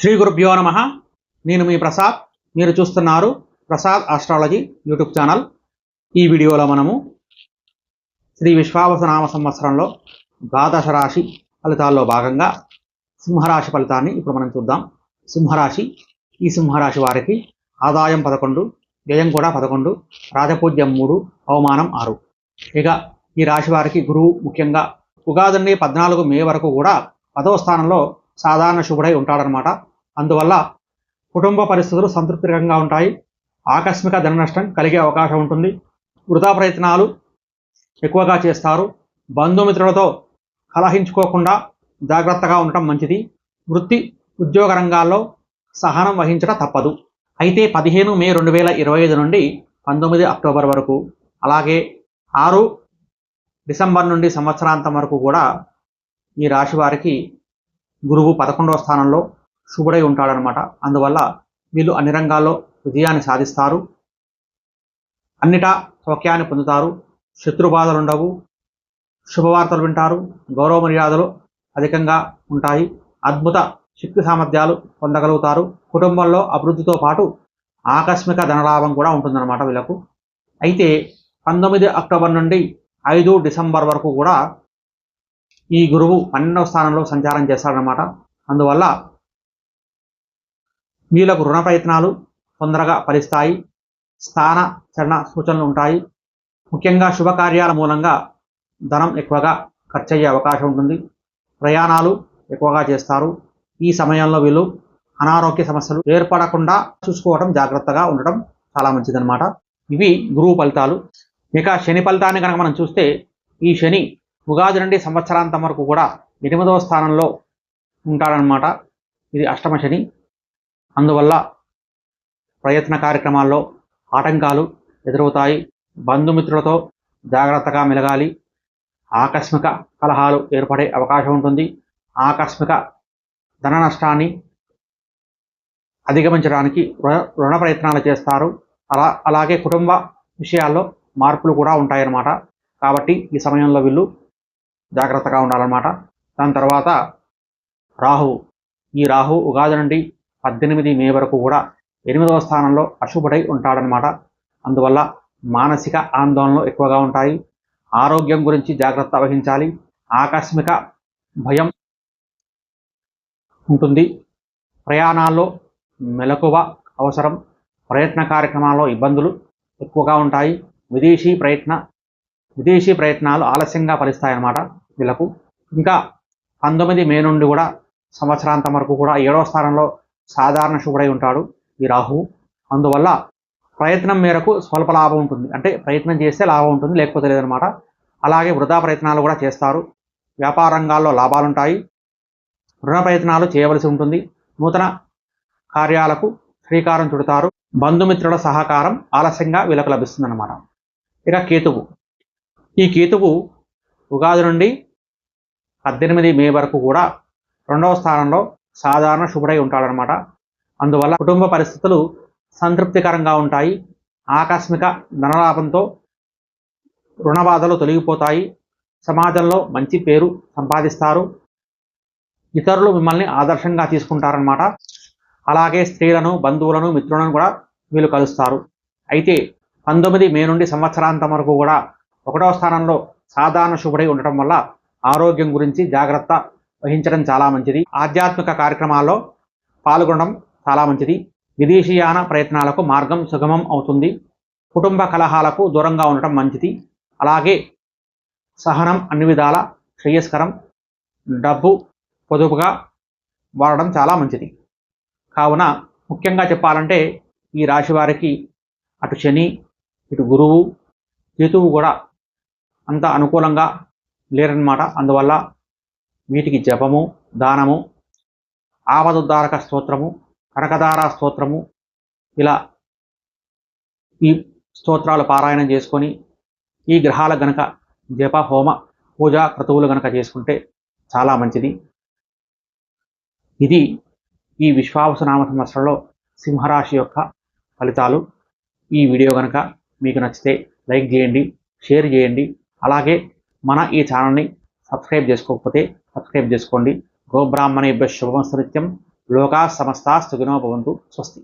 శ్రీ గురుభ్యో నమః. నేను మీ ప్రసాద్. మీరు చూస్తున్నారు ప్రసాద్ ఆస్ట్రాలజీ యూట్యూబ్ ఛానల్. ఈ వీడియోలో మనము శ్రీ విశ్వావసునామ సంవత్సరంలో ద్వాదశ రాశి ఫలితాల్లో భాగంగా సింహరాశి ఫలితాన్ని ఇప్పుడు మనం చూద్దాం. సింహరాశి, ఈ సింహరాశి వారికి ఆదాయం 11, వ్యయం కూడా 11, రాజపూజ్యం 3, అవమానం 6. ఇక ఈ రాశి వారికి గురువు ముఖ్యంగా ఉగాది నుండి 14 మే వరకు కూడా 10వ స్థానంలో సాధారణ శుభుడై ఉంటాడనమాట. అందువల్ల కుటుంబ పరిస్థితులు సంతృప్తికరంగా ఉంటాయి. ఆకస్మిక ధన నష్టం కలిగే అవకాశం ఉంటుంది. వృధా ప్రయత్నాలు ఎక్కువగా చేస్తారు. బంధుమిత్రులతో కలహించుకోకుండా జాగ్రత్తగా ఉండటం మంచిది. వృత్తి ఉద్యోగ రంగాల్లో సహనం వహించడం తప్పదు. అయితే 15 మే 2025 నుండి 19 అక్టోబర్ వరకు, అలాగే 6 డిసెంబర్ నుండి సంవత్సరాంతం వరకు కూడా ఈ రాశి వారికి గురువు 11వ స్థానంలో శుభుడై ఉంటాడనమాట. అందువల్ల వీళ్ళు అన్ని రంగాల్లో విజయాన్ని సాధిస్తారు. అన్నిటా సౌఖ్యాన్ని పొందుతారు. శత్రుబాధలు ఉండవు. శుభవార్తలు వింటారు. గౌరవ మర్యాదలు అధికంగా ఉంటాయి. అద్భుత శక్తి సామర్థ్యాలు పొందగలుగుతారు. కుటుంబంలో అభివృద్ధితో పాటు ఆకస్మిక ధనలాభం కూడా ఉంటుందన్నమాట వీళ్ళకు. అయితే 19 అక్టోబర్ నుండి 5 డిసెంబర్ వరకు కూడా ఈ గురువు 12వ స్థానంలో సంచారం చేస్తాడనమాట. అందువల్ల వీళ్ళకు రుణ ప్రయత్నాలు తొందరగా ఫలిస్తాయి. స్థాన చలన సూచనలు ఉంటాయి. ముఖ్యంగా శుభకార్యాల మూలంగా ధనం ఎక్కువగా ఖర్చు అయ్యే అవకాశం ఉంటుంది. ప్రయాణాలు ఎక్కువగా చేస్తారు. ఈ సమయంలో వీళ్ళు అనారోగ్య సమస్యలు ఏర్పడకుండా చూసుకోవడం, జాగ్రత్తగా ఉండటం చాలా మంచిదన్నమాట. ఇవి గురువు ఫలితాలు. ఇక శని ఫలితాన్ని కనుక మనం చూస్తే, ఈ శని ఉగాది నుండి సంవత్సరాంతం వరకు కూడా 8వ స్థానంలో ఉంటాడనమాట. ఇది అష్టమ శని. అందువల్ల ప్రయత్న కార్యక్రమాల్లో ఆటంకాలు ఎదురవుతాయి. బంధుమిత్రులతో జాగ్రత్తగా మెలగాలి. ఆకస్మిక కలహాలు ఏర్పడే అవకాశం ఉంటుంది. ఆకస్మిక ధన నష్టాన్ని అధిగమించడానికి రుణ ప్రయత్నాలు చేస్తారు. అలాగే కుటుంబ విషయాల్లో మార్పులు కూడా ఉంటాయన్నమాట. కాబట్టి ఈ సమయంలో వీళ్ళు జాగ్రత్తగా ఉండాలన్నమాట. దాని తర్వాత రాహువు, ఈ రాహువు ఉగాది నుండి 18 మే వరకు కూడా 8వ స్థానంలో అశుభుడై ఉంటాడనమాట. అందువల్ల మానసిక ఆందోళనలు ఎక్కువగా ఉంటాయి. ఆరోగ్యం గురించి జాగ్రత్త వహించాలి. ఆకస్మిక భయం ఉంటుంది. ప్రయాణాల్లో మెలకువ అవసరం. ప్రయత్న కార్యక్రమాల్లో ఇబ్బందులు ఎక్కువగా ఉంటాయి. విదేశీ ప్రయత్నాలు ఆలస్యంగా ఫలిస్తాయన్నమాట వీళ్ళకు. ఇంకా 19 మే నుండి కూడా సంవత్సరాంతం వరకు కూడా 7వ స్థానంలో సాధారణ శుభుడై ఉంటాడు ఈ రాహువు. అందువల్ల ప్రయత్నం మేరకు స్వల్ప లాభం ఉంటుంది. అంటే ప్రయత్నం చేస్తే లాభం ఉంటుంది, లేకపోతే లేదనమాట. అలాగే వృధా ప్రయత్నాలు కూడా చేస్తారు. వ్యాపార రంగాల్లో లాభాలుంటాయి. రుణ ప్రయత్నాలు చేయవలసి ఉంటుంది. నూతన కార్యాలకు శ్రీకారం చుడతారు. బంధుమిత్రుల సహకారం ఆలస్యంగా వీళ్ళకు లభిస్తుందన్నమాట. ఇక కేతువు, ఈ కేతువు ఉగాది నుండి 18 మే వరకు కూడా 2వ స్థానంలో సాధారణ శుభుడై ఉంటాడనమాట. అందువల్ల కుటుంబ పరిస్థితులు సంతృప్తికరంగా ఉంటాయి. ఆకస్మిక ధనలాభంతో రుణ బాధలు తొలగిపోతాయి. సమాజంలో మంచి పేరు సంపాదిస్తారు. ఇతరులు మిమ్మల్ని ఆదర్శంగా తీసుకుంటారనమాట. అలాగే స్త్రీలను, బంధువులను, మిత్రులను కూడా వీళ్ళు కలుస్తారు. అయితే 19 మే నుండి సంవత్సరాంతం వరకు కూడా 1వ స్థానంలో సాధారణ శుభుడై ఉండటం వల్ల ఆరోగ్యం గురించి జాగ్రత్త వహించడం చాలా మంచిది. ఆధ్యాత్మిక కార్యక్రమాల్లో పాల్గొనడం చాలా మంచిది. విదేశీయాన ప్రయత్నాలకు మార్గం సుగమం అవుతుంది. కుటుంబ కలహాలకు దూరంగా ఉండటం మంచిది. అలాగే సహనం అన్ని విధాల శ్రేయస్కరం. డబ్బు పొదుపుగా వాడడం చాలా మంచిది. కావున ముఖ్యంగా చెప్పాలంటే ఈ రాశి వారికి అటు శని, ఇటు గురువు, కేతువు కూడా అంత అనుకూలంగా లేరన్నమాట. అందువల్ల వీటికి జపము, దానము, ఆపదుద్ధారక స్తోత్రము, కనకదార స్తోత్రము, ఇలా ఈ స్తోత్రాలు పారాయణం చేసుకొని ఈ గ్రహాల గనక జప, హోమ, పూజ క్రతువులు గనక చేసుకుంటే చాలా మంచిది. ఇది ఈ విశ్వావసునామ సంవత్సరంలో సింహరాశి యొక్క ఫలితాలు. ఈ వీడియో కనుక మీకు నచ్చితే లైక్ చేయండి, షేర్ చేయండి. అలాగే మన ఈ ఛానల్ని సబ్స్క్రైబ్ చేసుకోకపోతే సబ్స్క్రైబ్ చేసుకోండి. గోబ్రాహ్మణేభ్యః శుభమస్తు నిత్యం. లోకా సమస్తా సుఖినో భవంతు. స్వస్తి.